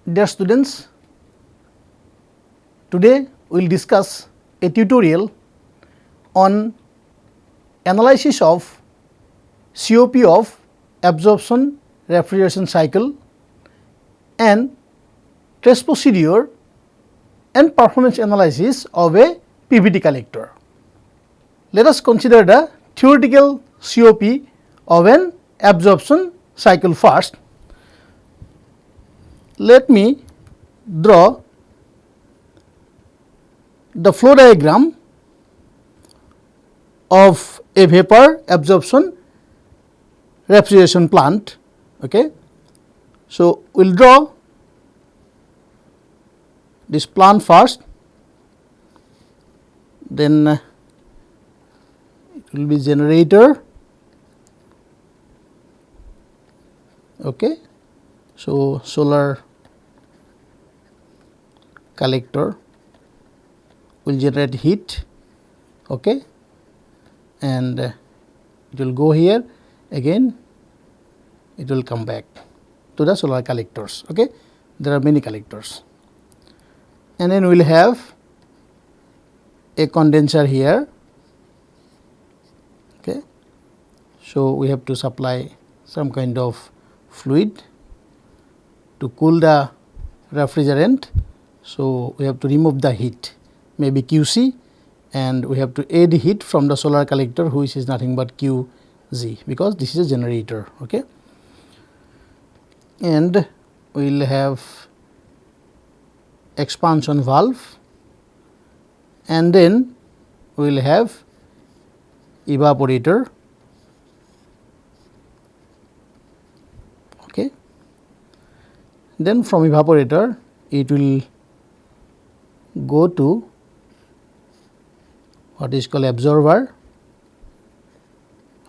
Dear students, today we will discuss a tutorial on analysis of COP of absorption refrigeration cycle and test procedure and performance analysis of a PVT collector. Let us consider the theoretical COP of an absorption cycle first. Let me draw the flow diagram of a vapor absorption refrigeration plant. Okay. So, we will draw this plant first, then it will be generator. Okay. So, solar collector will generate heat, okay, and it will go here, again it will come back to the solar collectors. Okay. There are many collectors, and then we will have a condenser here. Okay. So, we have to supply some kind of fluid to cool the refrigerant. So, we have to remove the heat, maybe QC, and we have to add heat from the solar collector, which is nothing but QG, because this is a generator. Okay. And we will have expansion valve, and then we will have evaporator. Okay. Then from evaporator it will go to what is called absorber.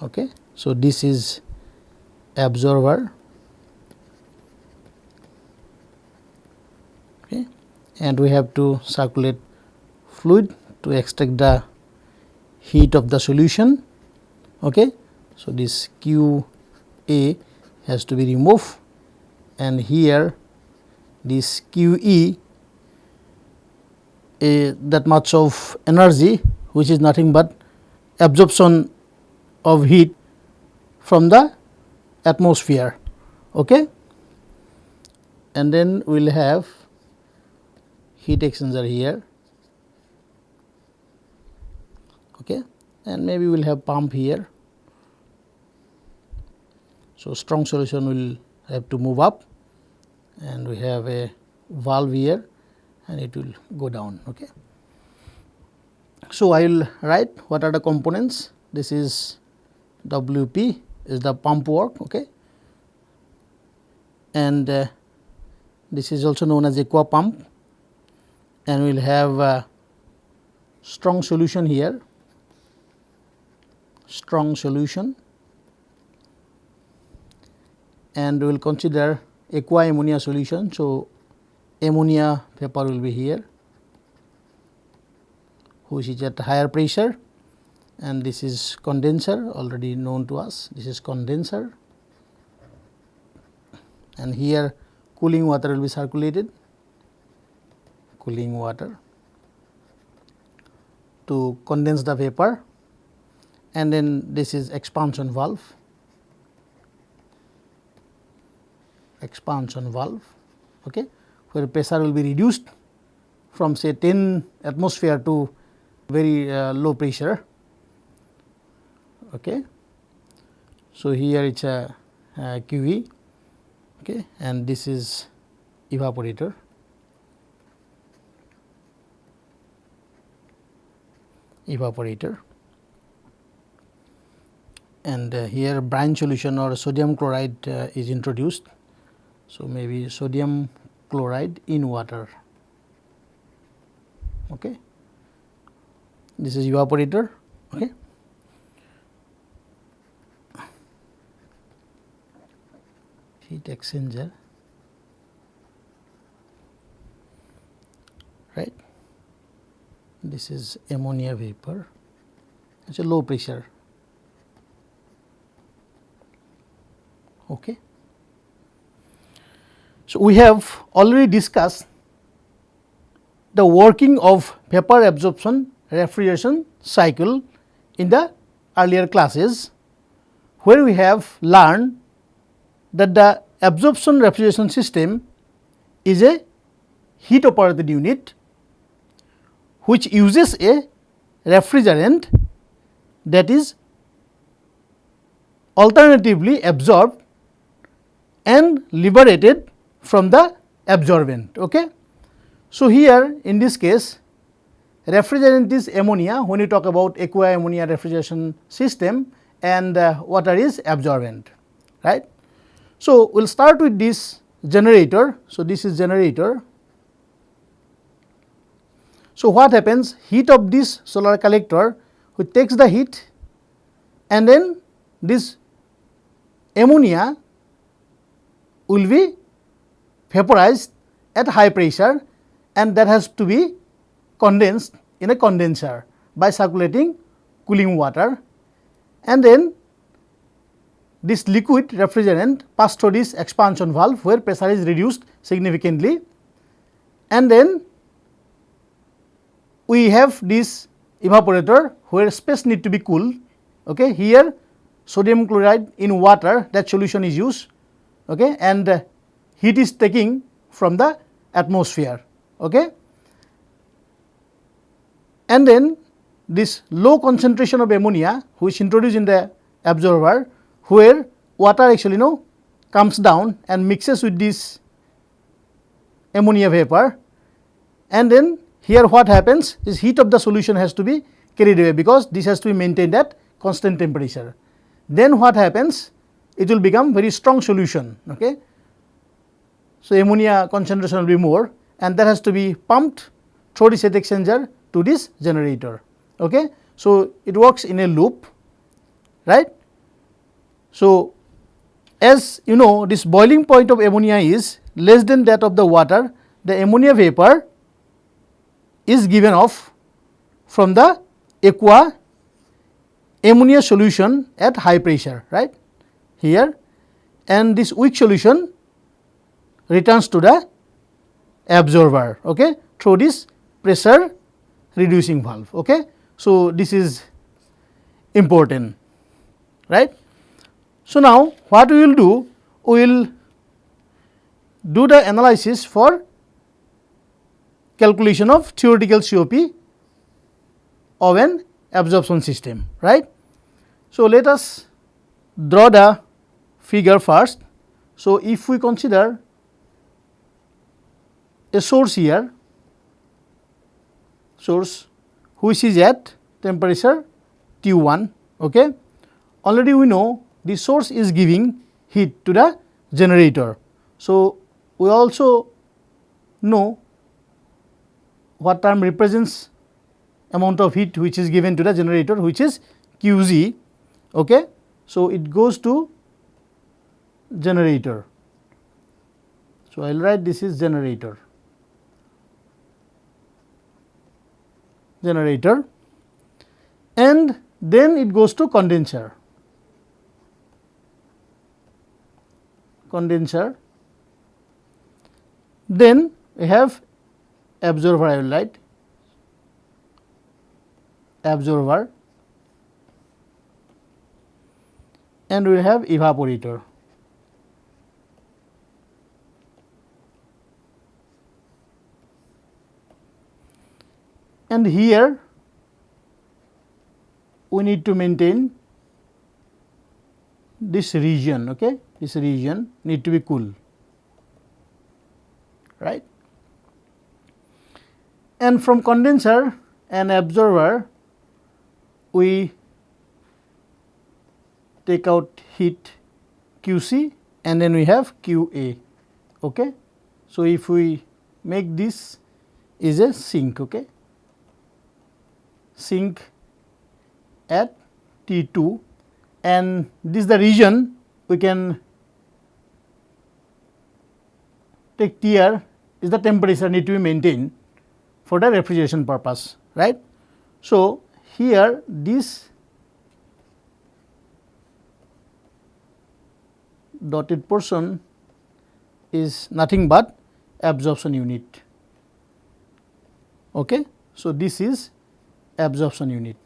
Okay. So, this is absorber, okay, and we have to circulate fluid to extract the heat of the solution. Okay. So, this QA has to be removed, and here this QE, that much of energy, which is nothing but absorption of heat from the atmosphere. Okay. And then we will have heat exchanger here. Okay. And maybe we will have pump here. So, strong solution will have to move up, and we have a valve here, and it will go down. Okay. So, I will write what are the components. This is WP is the pump work, okay, and this is also known as aqua pump, and we will have a strong solution here, strong solution, and we will consider aqua ammonia solution. So, ammonia vapor will be here, which is at higher pressure, and this is condenser, already known to us. This is condenser, and here cooling water will be circulated, cooling water to condense the vapor, and then this is expansion valve, expansion valve, okay, where pressure will be reduced from say 10 atmosphere to very low pressure. Okay. So, here it is a QE, okay, and this is evaporator, evaporator, and here brine solution or sodium chloride is introduced. So, maybe sodium chloride in water. Okay. This is evaporator. Okay. Heat exchanger, right. This is ammonia vapor, it is a low pressure. Okay. So, we have already discussed the working of vapor absorption refrigeration cycle in the earlier classes, where we have learned that the absorption refrigeration system is a heat operated unit which uses a refrigerant that is alternatively absorbed and liberated from the absorbent. Okay. So, here in this case refrigerant is ammonia when you talk about aqua ammonia refrigeration system, and water is absorbent, right. So, we will start with this generator. So, this is generator. So, what happens, heat of this solar collector which takes the heat, and then this ammonia will be vaporized at high pressure, and that has to be condensed in a condenser by circulating cooling water, and then this liquid refrigerant pass through this expansion valve where pressure is reduced significantly, and then we have this evaporator where space need to be cooled. Okay. Here sodium chloride in water, that solution is used, okay, and heat is taking from the atmosphere. Okay. And then this low concentration of ammonia which introduced in the absorber, where water actually comes down and mixes with this ammonia vapor, and then here what happens is heat of the solution has to be carried away because this has to be maintained at constant temperature. Then what happens, it will become very strong solution. Okay. So, ammonia concentration will be more, and that has to be pumped through this heat exchanger to this generator. Okay. So, it works in a loop, right. So, as you know, this boiling point of ammonia is less than that of the water, the ammonia vapor is given off from the aqua ammonia solution at high pressure, right, here, and this weak solution returns to the absorber, okay, through this pressure reducing valve. Okay. So, this is important, right. So, now what we will do? We will do the analysis for calculation of theoretical COP of an absorption system, right. So, let us draw the figure first. So, if we consider a source here, source which is at temperature T1, okay. Already we know the source is giving heat to the generator. So, we also know what term represents amount of heat which is given to the generator, which is Qg. Okay. So, it goes to generator. So, I will write this is generator, and then it goes to condenser. Then we have absorber, I will write absorber, and we have evaporator. And here we need to maintain this region, okay. This region need to be cool, right. And from condenser and absorber we take out heat Qc, and then we have Qa. Okay. So, if we make this is a sink, okay, sink at T2, and this is the region we can take Tr is the temperature need to be maintained for the refrigeration purpose, right. So, here this dotted portion is nothing but absorption unit. Okay. So, this is absorption unit,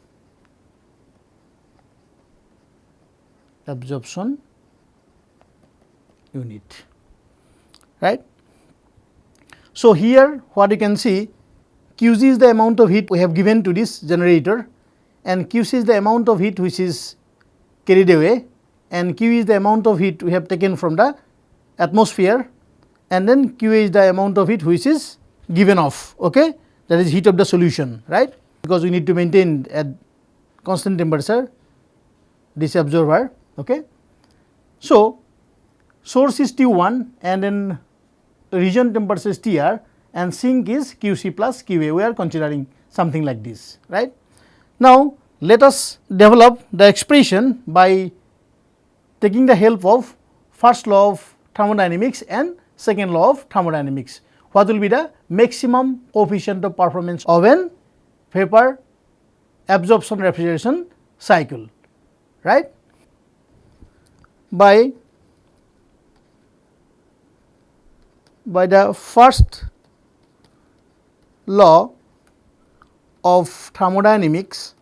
right. So, here what you can see, Qg is the amount of heat we have given to this generator, and Qc is the amount of heat which is carried away, and Q is the amount of heat we have taken from the atmosphere, and then Qa is the amount of heat which is given off. Okay. That is heat of the solution, right, because we need to maintain at constant temperature this absorber. Okay. So, source is T1 and then region temperature is Tr and sink is Qc plus Qa. We are considering something like this, right. Now, let us develop the expression by taking the help of first law of thermodynamics and second law of thermodynamics. What will be the maximum coefficient of performance of an vapor absorption refrigeration cycle, right. By the first law of thermodynamics,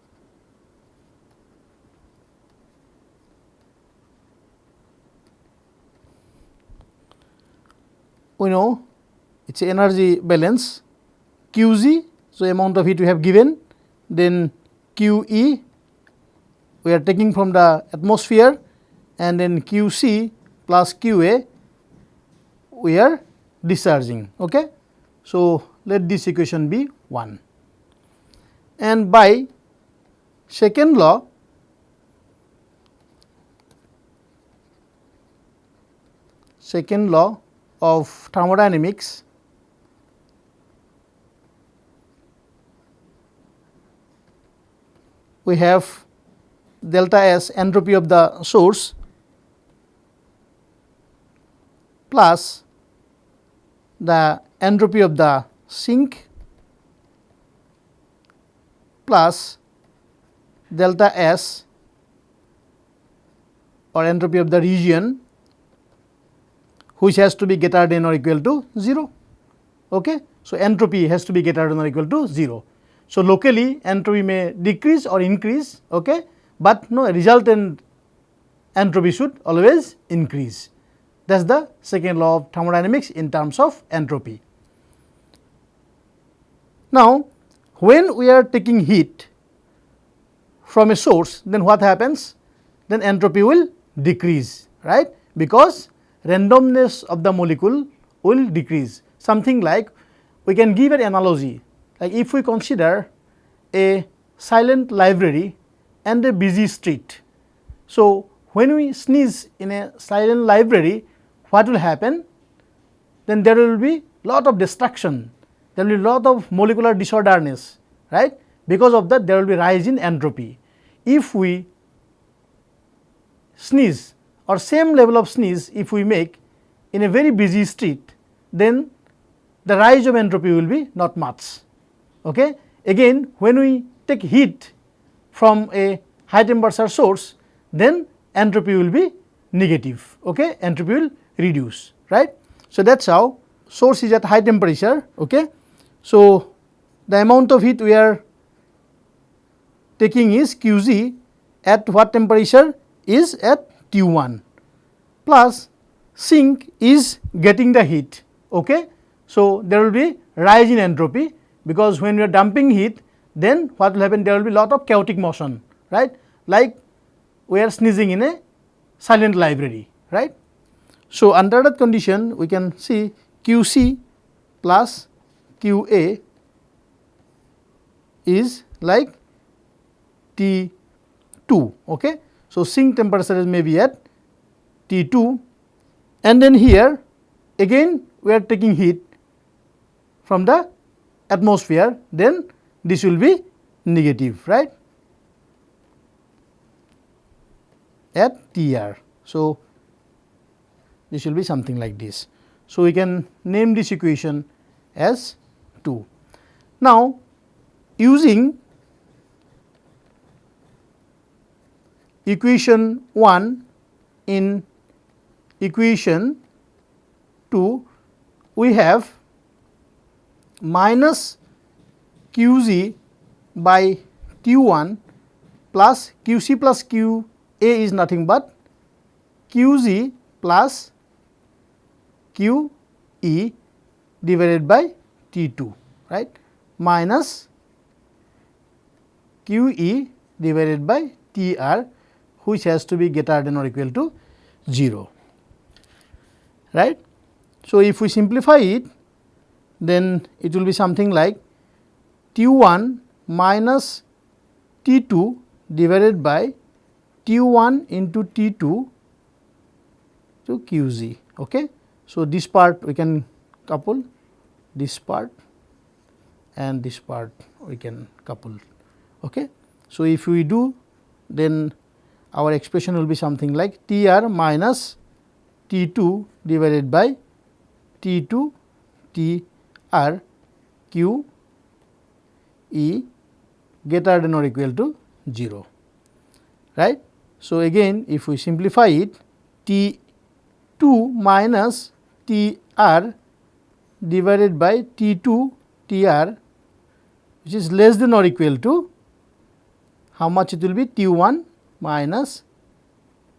we know it is energy balance Qg. So, amount of heat we have given, then Qe we are taking from the atmosphere, and then Qc plus Qa we are discharging. Okay. So, let this equation be 1, and by second law of thermodynamics, we have delta S entropy of the source plus the entropy of the sink plus delta S or entropy of the region which has to be greater than or equal to 0. Okay. So, entropy has to be greater than or equal to 0. So, locally entropy may decrease or increase, okay, but no resultant entropy should always increase. That is the second law of thermodynamics in terms of entropy. Now, when we are taking heat from a source, then what happens? Then entropy will decrease, right, because randomness of the molecule will decrease. Something like, we can give an analogy, like if we consider a silent library and a busy street. So, when we sneeze in a silent library, what will happen? Then there will be lot of destruction, there will be lot of molecular disorderness, right. Because of that there will be rise in entropy. If we sneeze or same level of sneeze if we make in a very busy street, then the rise of entropy will be not much. Okay. Again, when we take heat from a high temperature source, then entropy will be negative. Okay. Entropy will reduce, right. So, that is how source is at high temperature. Okay. So, the amount of heat we are taking is Qg at what temperature is at T1 plus sink is getting the heat. Okay. So, there will be rise in entropy, because when we are dumping heat, then what will happen? There will be lot of chaotic motion, right, like we are sneezing in a silent library, right. So, under that condition we can see Qc plus Qa is like T2. Okay. So, sink temperature may be at T2, and then here again we are taking heat from the atmosphere, then this will be negative, right, at Tr. So, this will be something like this. So, we can name this equation as 2. Now, using equation 1 in equation 2, we have minus Qg by T1 plus Qc plus Qa is nothing but Qg plus Qe divided by T2, right, minus Qe divided by Tr, which has to be greater than or equal to 0, right. So, if we simplify it, then it will be something like T1 minus T2 divided by T1 into T2 to Qg. Okay. So, this part we can couple, this part and this part we can couple. Okay. So, if we do, then our expression will be something like Tr minus T2 divided by T2 Tr Q E greater than or equal to 0, right. So, again if we simplify it, T2 minus Tr divided by T2 Tr, which is less than or equal to how much it will be, T1 minus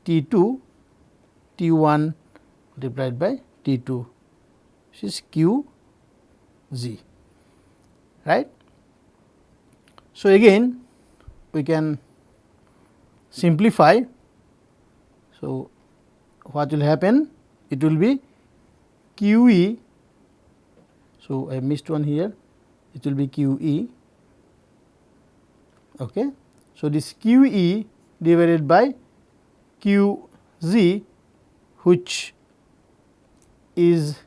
T2 T1 multiplied by T2, which is Qg, right. So, again we can simplify. So, what will happen? It will be Qe. So, I missed one here, it will be Qe. Okay. So, this Qe divided by Qg, which is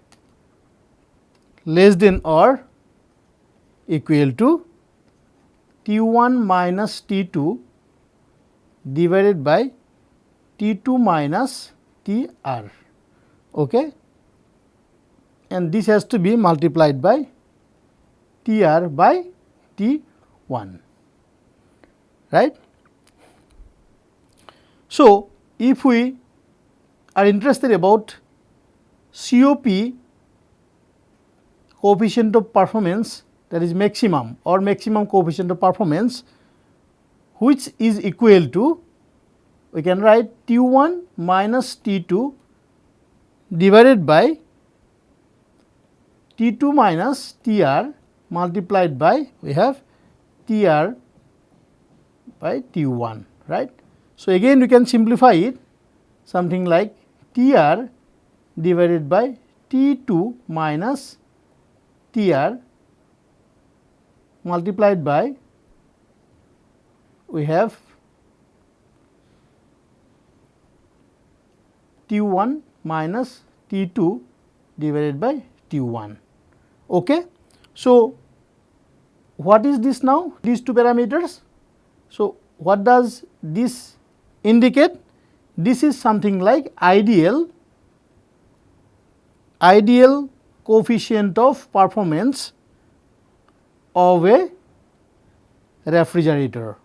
less than or equal to T1 minus T2 divided by T2 minus Tr, okay, and this has to be multiplied by Tr by T1, right. So, if we are interested about COP, coefficient of performance, that is maximum or maximum coefficient of performance, which is equal to, we can write T1 minus T2 divided by T2 minus Tr multiplied by, we have Tr by T1, right. So, again we can simplify it something like Tr divided by T2 minus Tr multiplied by, we have T1 minus T2 divided by T1. Okay. So, what is this now? These two parameters. So, what does this indicate? This is something like ideal coefficient of performance of a refrigerator.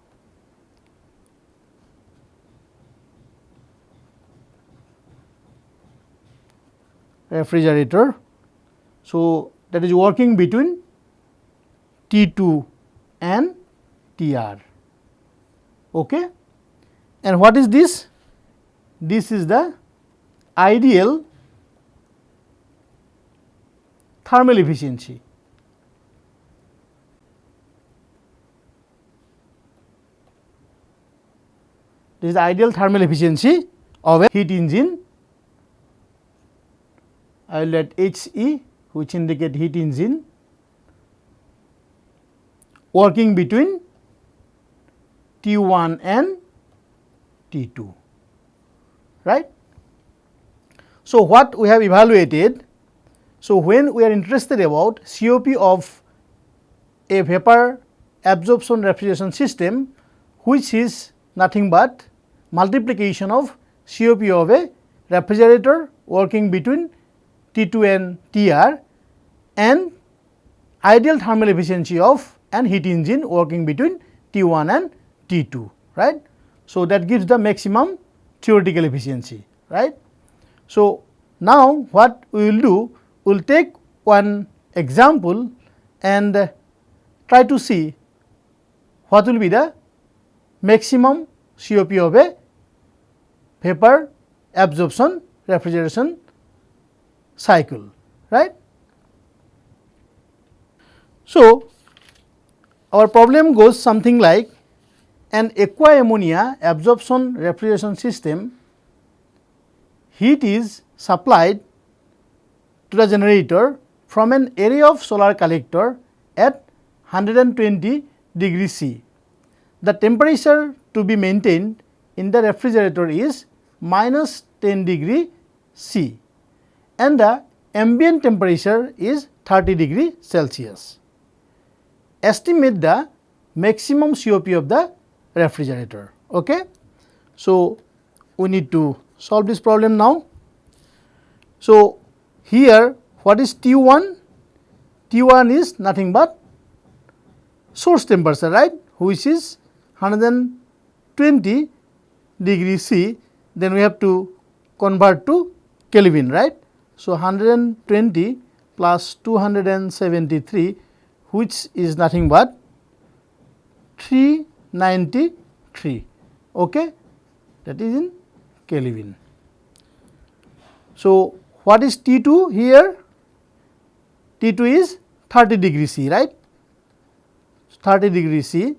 So, that is working between T2 and Tr. Okay. And what is this? This is the ideal thermal efficiency. This is the ideal thermal efficiency of a heat engine. I will let HE, which indicate heat engine, working between T1 and T2, right. So, what we have evaluated, so when we are interested about COP of a vapor absorption refrigeration system, which is nothing but multiplication of COP of a refrigerator working between T2 and Tr and ideal thermal efficiency of an heat engine working between T1 and T2, right. So, that gives the maximum theoretical efficiency, right. So, Now, what we will do, we will take one example and try to see what will be the maximum COP of a vapor absorption refrigeration cycle, right. So, our problem goes something like an aqua ammonia absorption refrigeration system. Heat is supplied to the generator from an array of solar collector at 120 degrees C. The temperature to be maintained in the refrigerator is minus 10 degree C and the ambient temperature is 30 degree Celsius. Estimate the maximum COP of the refrigerator. Okay. So, we need to solve this problem now. So, here what is T1? T1 is nothing but source temperature, right, which is 120 degree C, then we have to convert to Kelvin, right. So, 120 plus 273, which is nothing but 393, okay, that is in Kelvin. So, what is T2 here? T2 is 30 degree C, right, 30 degree C,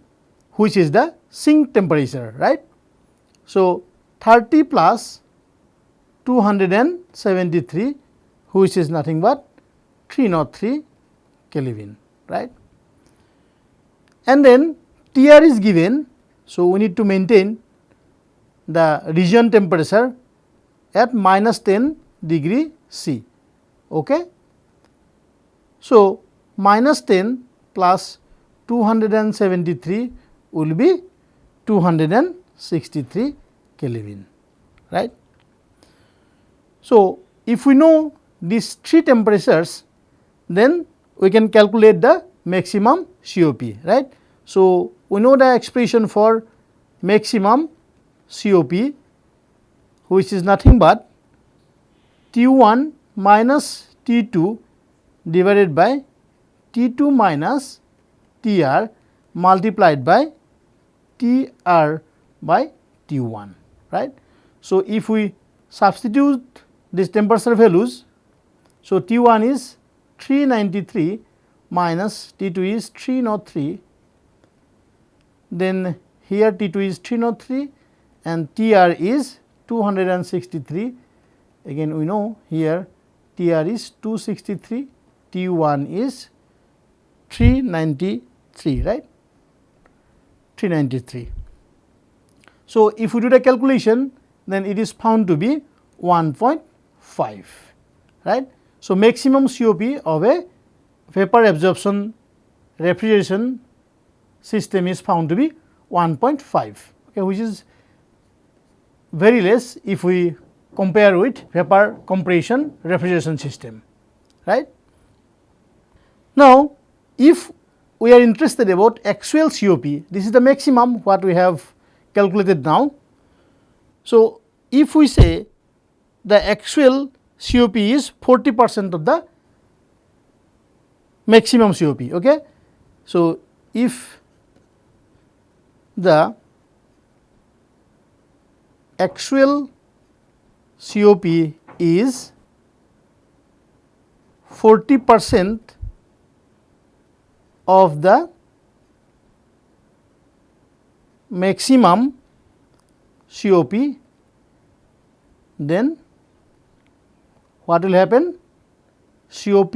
which is the sink temperature, right. So, 30 plus 273, which is nothing but 303 Kelvin, right. And then TR is given. So, we need to maintain the region temperature at minus 10 degree C. Okay. So, minus 10 plus 273 will be 263 Kelvin, right. So, if we know these three temperatures, then we can calculate the maximum COP, right. So, we know the expression for maximum COP, which is nothing but T1 minus T2 divided by T2 minus TR multiplied by TR by T1, right. So, if we substitute these temperature values, so T1 is 393 minus T2 is 303, then here T2 is 303 and TR is 263. Again we know here TR is 263, T1 is 393, right, 393. So, if we do the calculation, then it is found to be 1.5, right. So, maximum COP of a vapor absorption refrigeration system is found to be 1.5, okay, which is very less if we compare with vapor compression refrigeration system, right. Now, if we are interested about actual COP, this is the maximum what we have calculated now. So, if we say the actual COP is 40% of the maximum COP, okay. So, if the actual COP is 40% of the maximum COP, then what will happen? COP,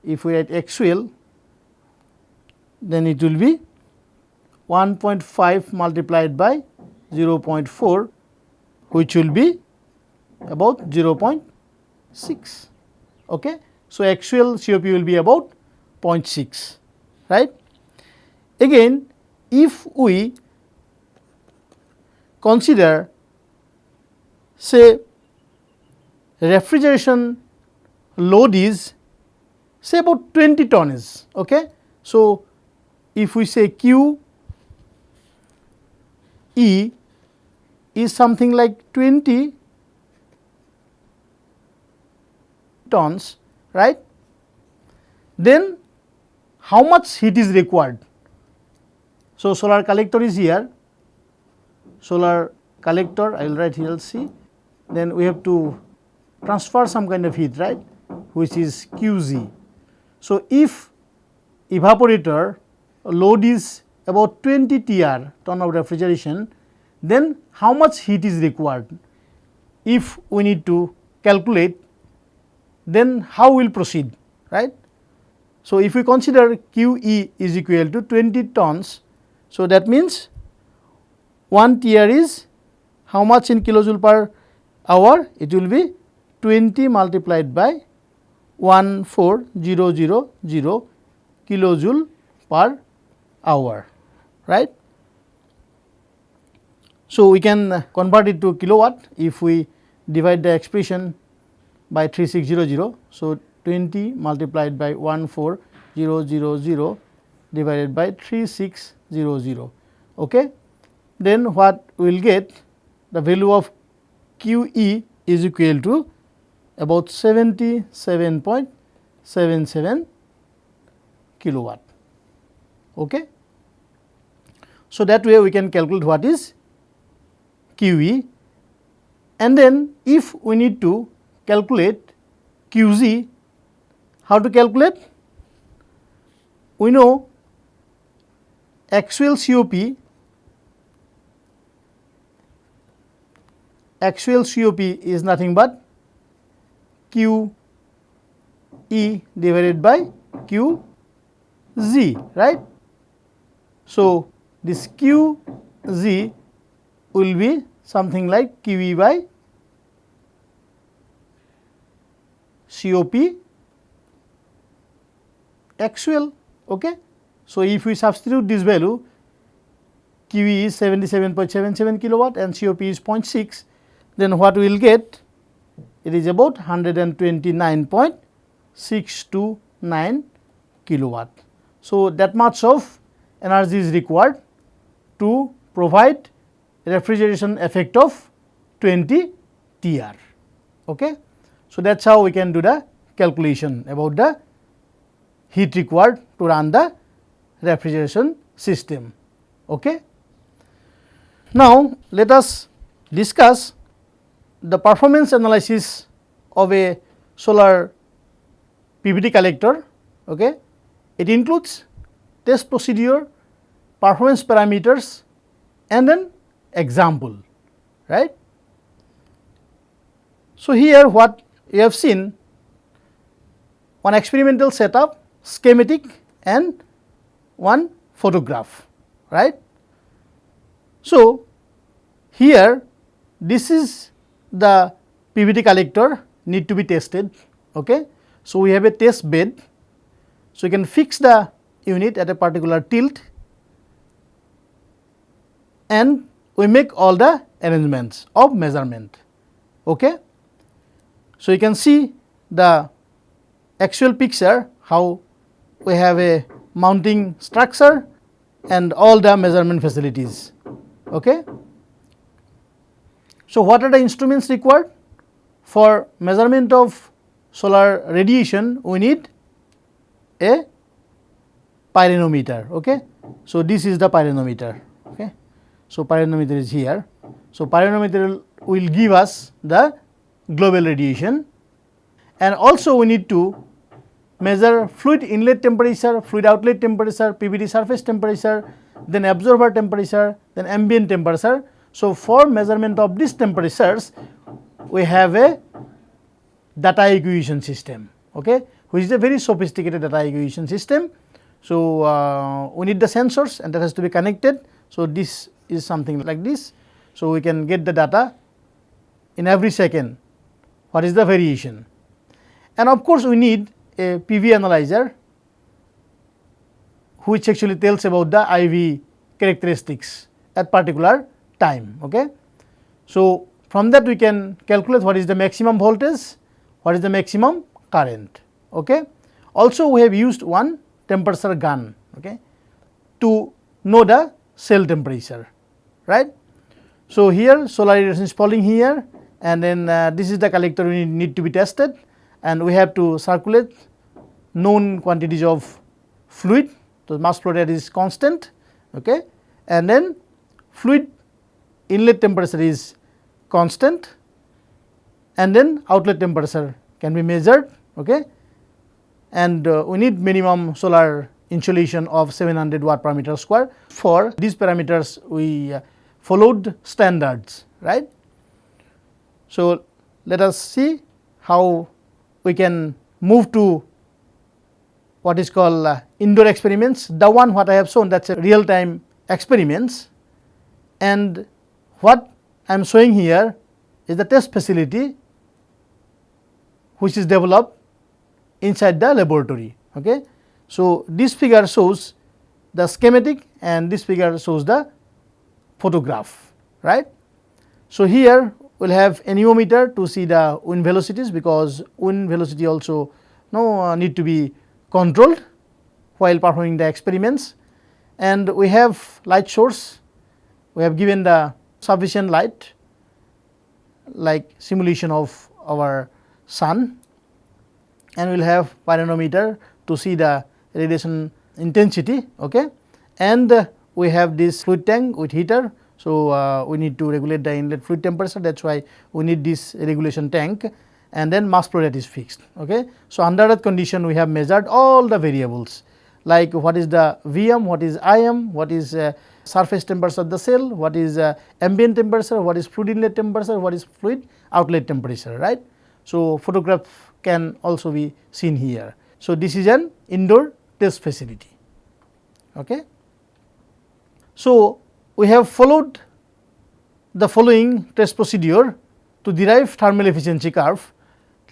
if we write actual, then it will be 1.5 multiplied by 0.4, which will be about 0.6. Okay. So, actual COP will be about 0.6, right. Again, if we consider say refrigeration load is say about 20 tonnage. Okay. So, if we say Q E is something like 20 tons, right, then how much heat is required? So, solar collector is here, solar collector I will write here C, then we have to transfer some kind of heat, right, which is Qg. So, if evaporator load is about 20 TR, ton of refrigeration, then how much heat is required? If we need to calculate, then how we will proceed, right. So, if we consider QE is equal to 20 tons, so that means 1 TR is how much in kilojoule per hour? It will be 20 multiplied by 14000 kilojoule per hour, right. So, we can convert it to kilowatt if we divide the expression by 3600. So, 20 multiplied by 14000 divided by 3600. Okay. Then what we will get, the value of QE is equal to about 77.77 kilowatt. Okay. So, that way we can calculate what is QE, and then if we need to calculate QG, how to calculate? We know actual COP is nothing but QE divided by QG, right. So, this QG will be something like QE by COP actual. Okay. So, if we substitute this value, QE is 77.77 kilowatt and COP is 0.6, then what we will get? It is about 129.629 kilowatt. So, that much of energy is required to provide refrigeration effect of 20 TR. Okay. So, that is how we can do the calculation about the heat required to run the refrigeration system. Okay. Now, let us discuss the performance analysis of a solar PVT collector. Okay. It includes test procedure, performance parameters, and then example, right. So, here what we have seen, one experimental setup, schematic and one photograph, right. So, here this is the PVT collector need to be tested. Okay. So, we have a test bed. So, you can fix the unit at a particular tilt and we make all the arrangements of measurement. Okay. So, you can see the actual picture, how we have a mounting structure and all the measurement facilities. Okay. So, what are the instruments required? For measurement of solar radiation, we need a pyranometer. Okay. So, this is the pyranometer. Okay. So, pyranometer is here. So, pyranometer will give us the global radiation, and also we need to measure fluid inlet temperature, fluid outlet temperature, PVT surface temperature, then absorber temperature, then ambient temperature. So, for measurement of these temperatures, we have a data acquisition system, okay, which is a very sophisticated data acquisition system. So, we need the sensors and that has to be connected. So, this is something like this. So, we can get the data in every second, what is the variation, and of course, we need a PV analyzer which actually tells about the IV characteristics at particular time. Okay. So, from that we can calculate what is the maximum voltage, what is the maximum current. Okay. Also, we have used one temperature gun, okay, to know the cell temperature, right. So, here solar radiation is falling here, and then this is the collector we need to be tested, and we have to circulate known quantities of fluid. So, mass flow rate is constant, okay, and then fluid inlet temperature is constant, and then outlet temperature can be measured, okay, and we need minimum solar insolation of 700 watt per meter square. For these parameters we followed standards, right. So, let us see how we can move to what is called indoor experiments. The one what I have shown, that is a real time experiments, and what I am showing here is the test facility which is developed inside the laboratory. Okay. So, this figure shows the schematic and this figure shows the photograph, right. So, here we will have anemometer to see the wind velocities, because wind velocity also need to be controlled while performing the experiments, and we have light source. We have given the sufficient light like simulation of our sun, and we will have pyranometer to see the radiation intensity, okay. And we have this fluid tank with heater. So, we need to regulate the inlet fluid temperature, that is why we need this regulation tank, and then mass flow rate is fixed, okay. So, under that condition we have measured all the variables, like what is the Vm, what is Im, what is surface temperature of the cell, what is ambient temperature, what is fluid inlet temperature, what is fluid outlet temperature, right. So, photograph can also be seen here. So, this is an indoor test facility, okay. So, we have followed the following test procedure to derive thermal efficiency curve,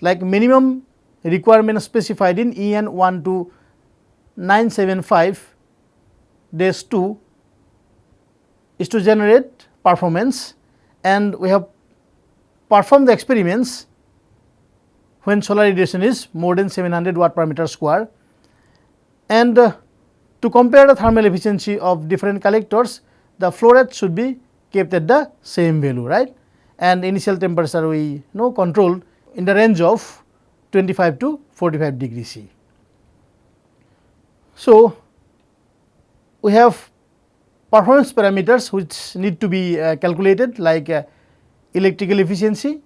like minimum requirement specified in EN 12975-2 is to generate performance, and we have performed the experiments when solar radiation is more than 700 watt per meter square, and to compare the thermal efficiency of different collectors, the flow rate should be kept at the same value, right, and initial temperature we controlled in the range of 25 to 45 degrees C. So, we have performance parameters which need to be calculated, like electrical efficiency.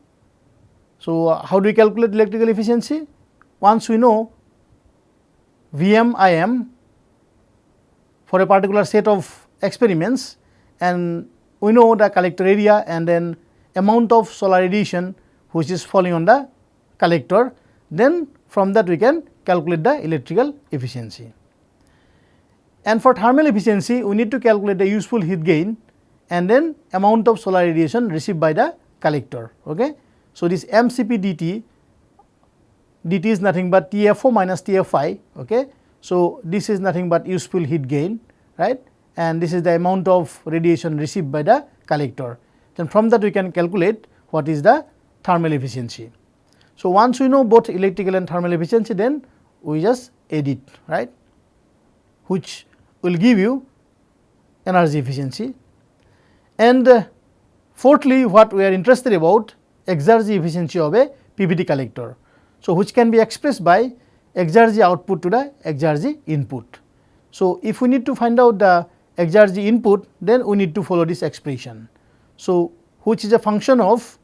So, how do we calculate electrical efficiency? Once we know Vm Im for a particular set of experiments, and we know the collector area and then amount of solar radiation which is falling on the collector, then from that we can calculate the electrical efficiency. And for thermal efficiency we need to calculate the useful heat gain and then amount of solar radiation received by the collector. Okay. So, this mCp dt is nothing but TFO minus TFI. Okay. So, this is nothing but useful heat gain, right, and this is the amount of radiation received by the collector. Then from that we can calculate what is the thermal efficiency. So, once we know both electrical and thermal efficiency, then we just add it, right, which will give you energy efficiency. And fourthly, what we are interested about, exergy efficiency of a PVT collector. So, which can be expressed by exergy output to the exergy input. So, if we need to find out the exergy input, then we need to follow this expression. So, which is a function of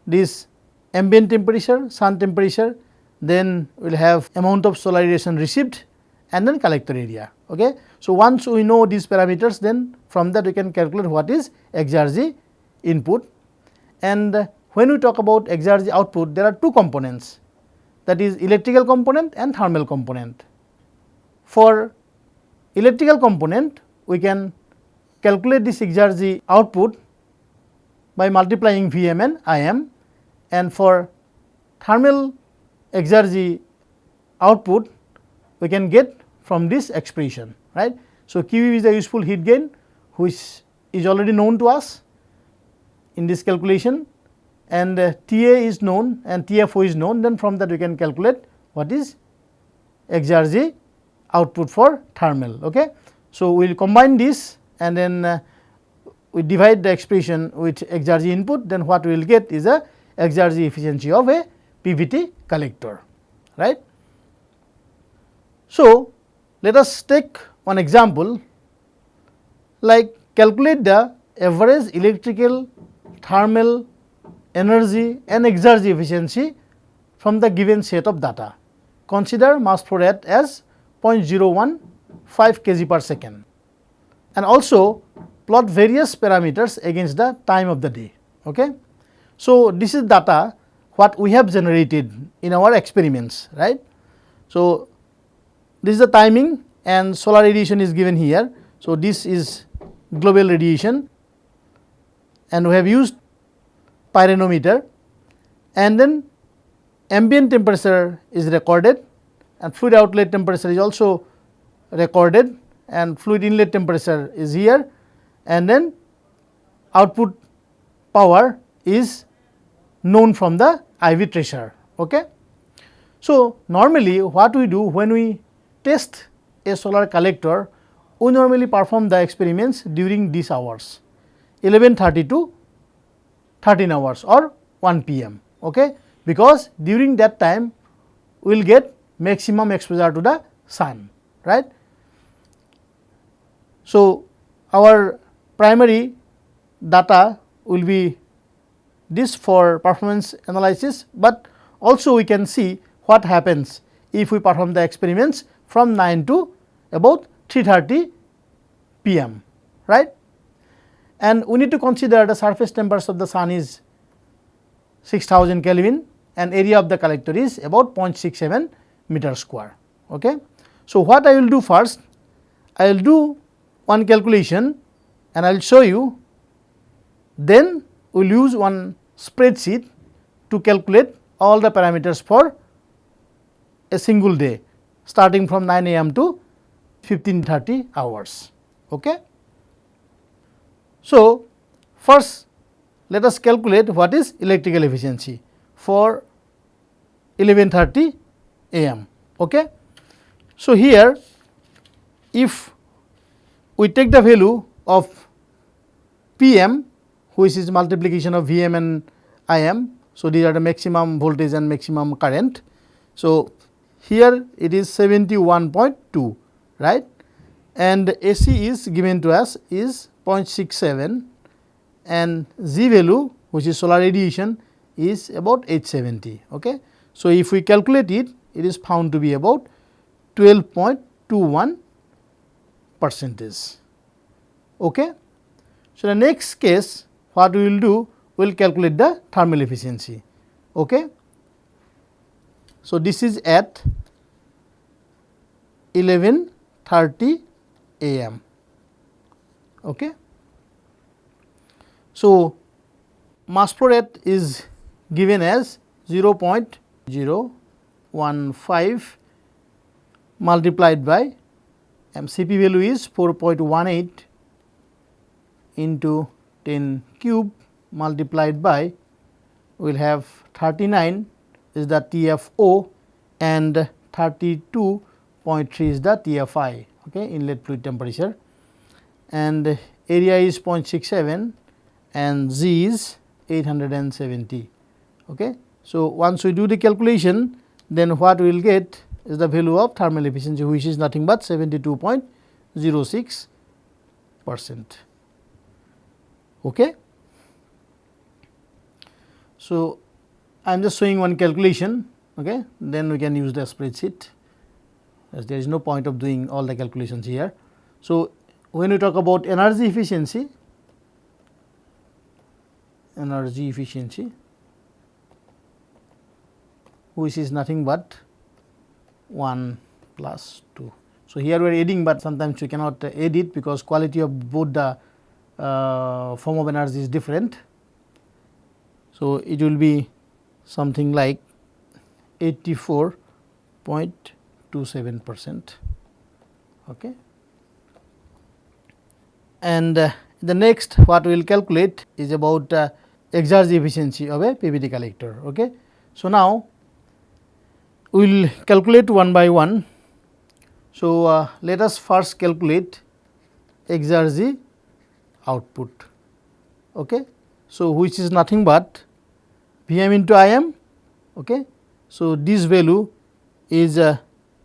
this ambient temperature, sun temperature, then we will have amount of solar radiation received and then collector area. Okay. So, once we know these parameters, then from that we can calculate what is exergy input. And when we talk about exergy output, there are two components, that is electrical component and thermal component. For electrical component, we can calculate this exergy output by multiplying Vm and Im, and for thermal exergy output we can get from this expression, right. So, QE is the useful heat gain which is already known to us in this calculation, and TA is known and TFO is known, then from that we can calculate what is exergy output for thermal. Okay. So, we will combine this and then we divide the expression with exergy input, then what we will get is a exergy efficiency of a PVT collector. right. So, let us take one example, like calculate the average electrical, thermal, energy and exergy efficiency from the given set of data. Consider mass flow rate as 0.015 kg per second, and also plot various parameters against the time of the day. Okay. So, this is data what we have generated in our experiments, right. So, this is the timing and solar radiation is given here. So, this is global radiation and we have used pyranometer, and then ambient temperature is recorded and fluid outlet temperature is also recorded and fluid inlet temperature is here, and then output power is known from the IV tracer. Okay. So, normally what we do when we test a solar collector, we normally perform the experiments during these hours 11:30 to 13 hours or 1 p.m. Okay, because during that time we will get maximum exposure to the sun, right. So, our primary data will be this for performance analysis, but also we can see what happens if we perform the experiments from 9 to about 3:30 p.m. right. And we need to consider the surface temperature of the sun is 6000 Kelvin and area of the collector is about 0.67 meter square. Okay. So, what I will do first, I will do one calculation and I will show you, then we will use one spreadsheet to calculate all the parameters for a single day starting from 9 a.m. to 15:30 hours. Okay. So, first let us calculate what is electrical efficiency for 11:30 a.m. Okay. So, here if we take the value of Pm, which is multiplication of Vm and Im. So, these are the maximum voltage and maximum current. So, here it is 71.2, right, and AC is given to us is 0.67 and Z value which is solar radiation is about 870. Okay. So, if we calculate it, it is found to be about 12.21 percentage. Okay. So, the next case what we will do, we will calculate the thermal efficiency. Okay. So, this is at 11:30 a.m. Okay. So, mass flow rate is given as 0.015 multiplied by CP value is 4.18 into 10 cube multiplied by, we will have 39 is the TFO and 32.3 is the TFI, okay, inlet fluid temperature, and area is 0.67 and Z is 870. Okay. So, once we do the calculation, then what we will get is the value of thermal efficiency, which is nothing but 72.06%. Okay. So, I am just showing one calculation, okay. Then we can use the spreadsheet, as there is no point of doing all the calculations here. So, when we talk about energy efficiency, which is nothing but 1 plus 2. So, here we are adding, but sometimes we cannot add it because quality of both the form of energy is different. So, it will be something like 84.27%. Okay. And the next what we will calculate is about exergy efficiency of a PVT collector. Okay. So, now we will calculate one by one. So, let us first calculate exergy output. Okay. So, which is nothing but Vm into Im. Okay. So, this value is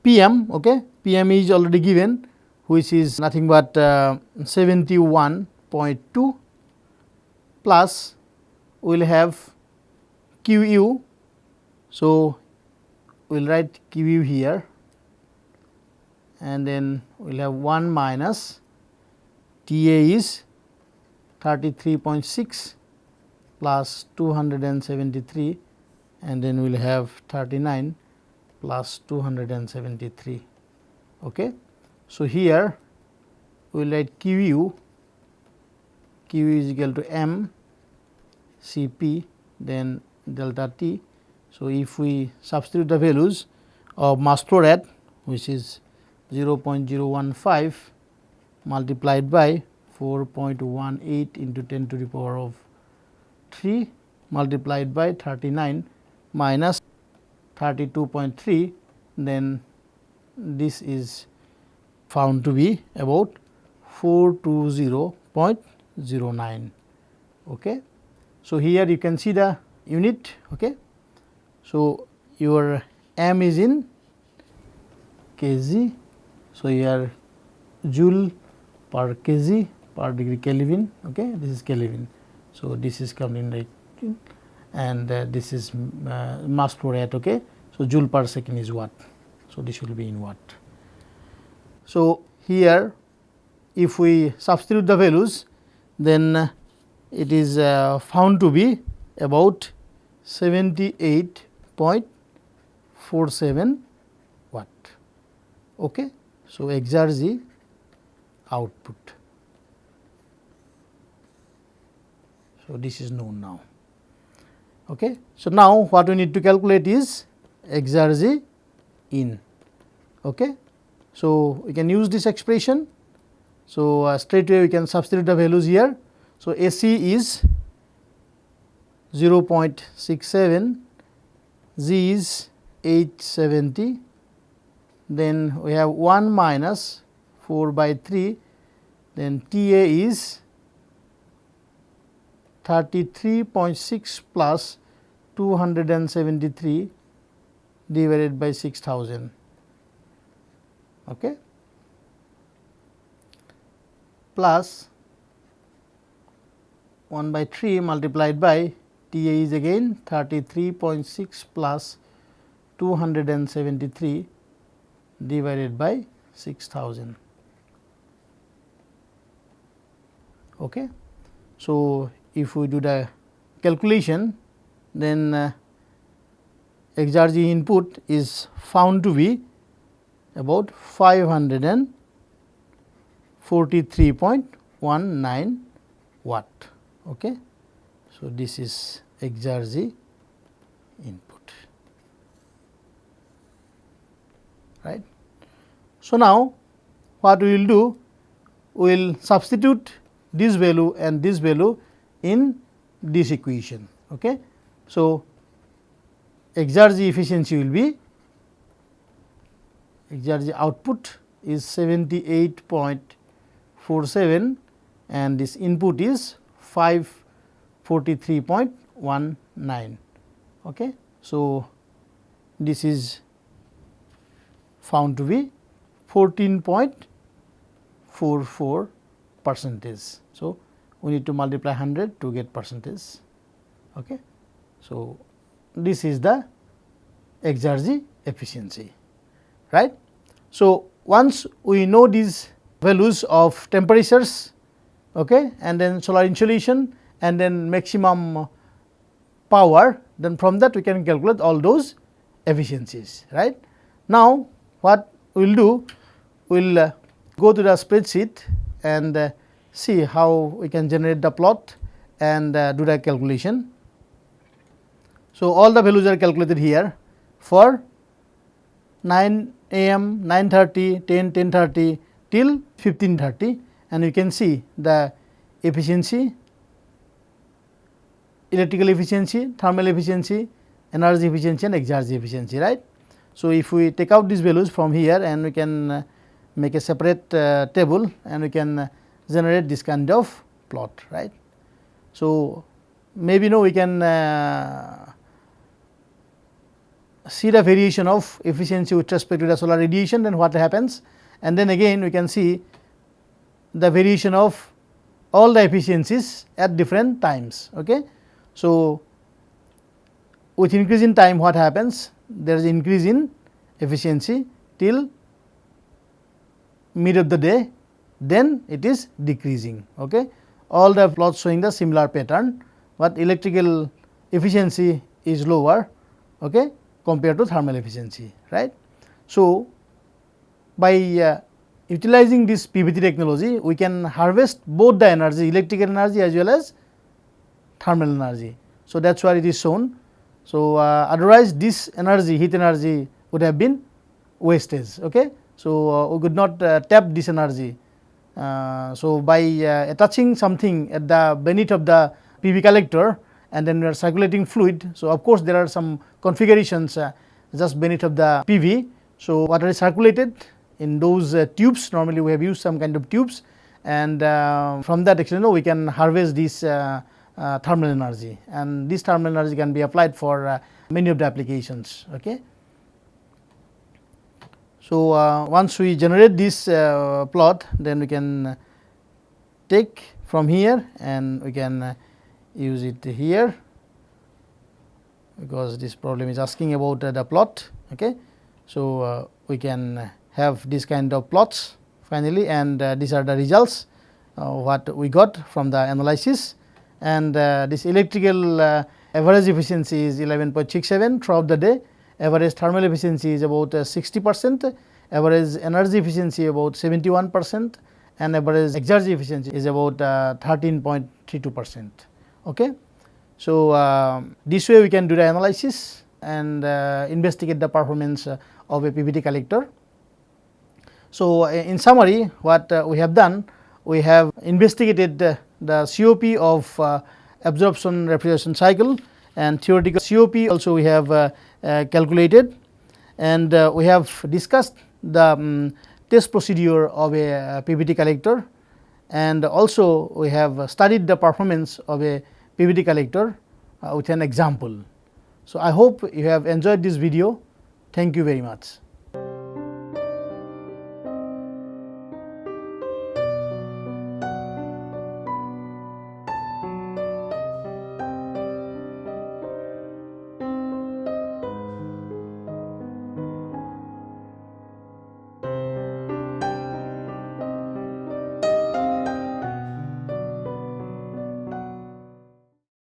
PM. Okay, PM is already given, which is nothing but 71.2 plus we will have QU. So, we will write QU here, and then we will have 1 minus TA is 33.6 plus 273, and then we will have 39 plus 273. Okay. So, here we will write QU, QU is equal to M Cp then delta T. So, if we substitute the values of mass flow rate, which is 0.015 multiplied by 4.18 into 10 to the power of 3 multiplied by 39 minus 32.3, then this is found to be about 420.09. Okay. So, here you can see the unit. Okay. So, your M is in kg. So, here joule per kg per degree Kelvin. Okay. This is Kelvin. So, this is coming like, and this is mass flow rate. Okay. So, joule per second is watt. So, this will be in watt. So, here if we substitute the values, then it is found to be about 78.47 watt. Okay. So, exergy output. So, this is known now. Okay. So, now what we need to calculate is exergy in. Okay. So, we can use this expression. So, straight away we can substitute the values here. So, AC is 0.67, G is 870, then we have 1 minus 4 by 3, then TA is 33.6 plus 273 divided by 6000. Okay. Plus 1 by 3 multiplied by TA is again 33.6 plus 273 divided by 6000. Okay. So, if we do the calculation, then exergy input is found to be about 543.19 watt. Okay. So, this is exergy input, right. So, now what we will do, we will substitute this value and this value in this equation. Okay. So, exergy efficiency will be, exergy output is 78.47 and this input is 543.19. Okay. So, this is found to be 14.44 percentage. So, we need to multiply 100 to get percentage. Okay. So, this is the exergy efficiency, right. So, once we know these values of temperatures, okay, and then solar insolation and then maximum power, then from that we can calculate all those efficiencies, right. Now, what we will do, we will go to the spreadsheet and see how we can generate the plot and do the calculation. So, all the values are calculated here for 9 am, 9:30, 10, 10:30 till 15:30, and you can see the efficiency, electrical efficiency, thermal efficiency, energy efficiency and exergy efficiency, right. So, if we take out these values from here and we can make a separate table and we can generate this kind of plot, right. So, maybe we can see the variation of efficiency with respect to the solar radiation, then what happens, and then again we can see the variation of all the efficiencies at different times. Okay. So, with increase in time what happens, there is increase in efficiency till mid of the day, then it is decreasing. Okay. All the plots showing the similar pattern, but electrical efficiency is lower, okay, compared to thermal efficiency, right. So, by utilizing this PVT technology, we can harvest both the energy, electrical energy as well as thermal energy. So, that is why it is shown. So, otherwise this energy, heat energy would have been wastage. Okay. So, we could not tap this energy. So, by attaching something at the beneath of the PV collector and then we are circulating fluid. So, of course, there are some configurations just beneath of the PV. So, water is circulated in those tubes, normally we have used some kind of tubes, and from that actually we can harvest this thermal energy, and this thermal energy can be applied for many of the applications. Okay. So, once we generate this plot, then we can take from here and we can use it here, because this problem is asking about the plot. Okay. So, we can have this kind of plots finally, and these are the results what we got from the analysis, and this electrical average efficiency is 11.67 throughout the day, average thermal efficiency is about 60%, average energy efficiency about 71%, and average exergy efficiency is about 13.32%. Okay. So, this way we can do the analysis and investigate the performance of a PVT collector. So, in summary, what we have done, we have investigated the COP of absorption refrigeration cycle, and theoretical COP also we have calculated, and we have discussed the test procedure of a PVT collector, and also we have studied the performance of a PVT collector with an example. So, I hope you have enjoyed this video. Thank you very much.